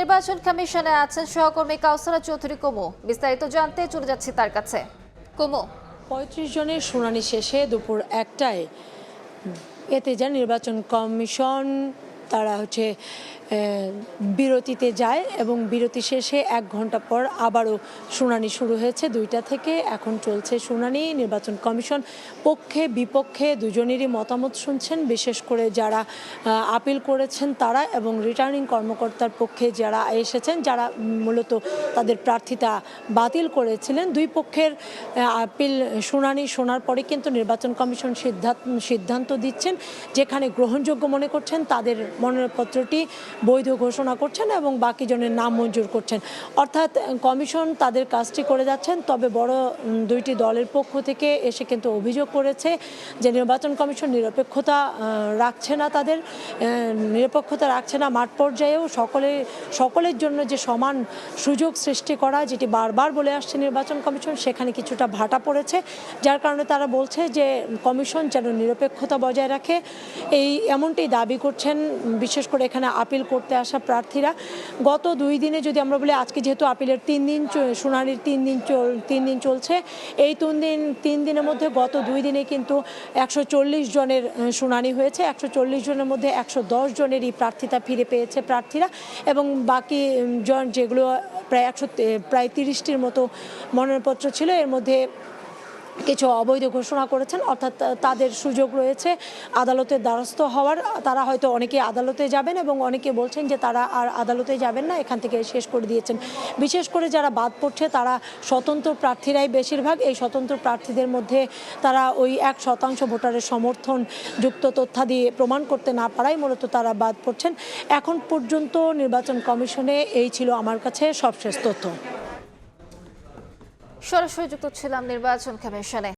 নির্বাচন কমিশনে আছেন সহকর্মী কাউসারা চৌধুরী কুমু। বিস্তারিত জানতে চলে যাচ্ছি তার কাছে। কুমু, ৩৫ জনের শুনানি শেষে দুপুর ১টায় এতে যা নির্বাচন কমিশন তারা বিরতিতে যায় এবং বিরতি শেষে ১ ঘন্টা পর আবারও শুনানি শুরু হয়েছে ২টা থেকে। এখন চলছে শুনানি। নির্বাচন কমিশন পক্ষে বিপক্ষে দুজনেরই মতামত শুনছেন, বিশেষ করে যারা আপিল করেছেন তারা এবং রিটার্নিং কর্মকর্তার পক্ষে যারা এসেছেন, যারা মূলত তাদের প্রার্থিতা বাতিল করেছিলেন। দুই পক্ষের আপিল শুনানি শোনার পরে কিন্তু নির্বাচন কমিশন সিদ্ধান্ত দিচ্ছেন, যেখানে গ্রহণযোগ্য মনে করছেন তাদের মনোনয়নপত্রটি বৈধ ঘোষণা করছেন এবং বাকি জনের নাম মঞ্জুর করছেন। অর্থাৎ কমিশন তাদের কাজটি করে যাচ্ছেন। তবে বড় দুইটি দলের পক্ষ থেকে এসে কিন্তু অভিযোগ করেছে যে নির্বাচন কমিশন নিরপেক্ষতা রাখছে না, তাদের নিরপেক্ষতা রাখছে না মাঠ পর্যায়েও সকলের জন্য যে সমান সুযোগ সৃষ্টি করা, যেটি বারবার বলে আসছে নির্বাচন কমিশন, সেখানে কিছুটা ভাটা পড়েছে। যার কারণে তারা বলছে যে কমিশন যেন নিরপেক্ষতা বজায় রাখে, এমনটি দাবি করছেন বিশেষ করে এখানে আপিল করতে আসা প্রার্থীরা। গত 2 দিনে যদি আমরা বলি, আজকে যেহেতু আপিলের 3 দিন শুনানির 3 দিন চলছে, এই 3 দিনের মধ্যে গত 2 দিনে কিন্তু 140 জনের শুনানি হয়েছে। 140 জনের মধ্যে 110 জনেরই প্রার্থিতা ফিরে পেয়েছে প্রার্থীরা এবং বাকি জন যেগুলো প্রায় 30টির মতো মনোনয়নপত্র ছিল, এর মধ্যে কিছু অবৈধ ঘোষণা করেছেন। অর্থাৎ তাদের সুযোগ রয়েছে আদালতের দ্বারস্থ হওয়ার। তারা হয়তো অনেকে আদালতে যাবেন এবং অনেকে বলছেন যে তারা আর আদালতে যাবেন না, এখান থেকে শেষ করে দিয়েছেন। বিশেষ করে যারা বাদ পড়ছে তারা স্বতন্ত্র প্রার্থীরাই বেশিরভাগ। এই স্বতন্ত্র প্রার্থীদের মধ্যে তারা ওই 1% ভোটারের সমর্থন যুক্ত তথ্যাদি প্রমাণ করতে না পারায় মূলত তারা বাদ পড়ছেন। এখন পর্যন্ত নির্বাচন কমিশনে এই ছিল আমার কাছে সবশেষ তথ্য। সরাসরি যুক্ত ছিলাম নির্বাচন কমিশনে।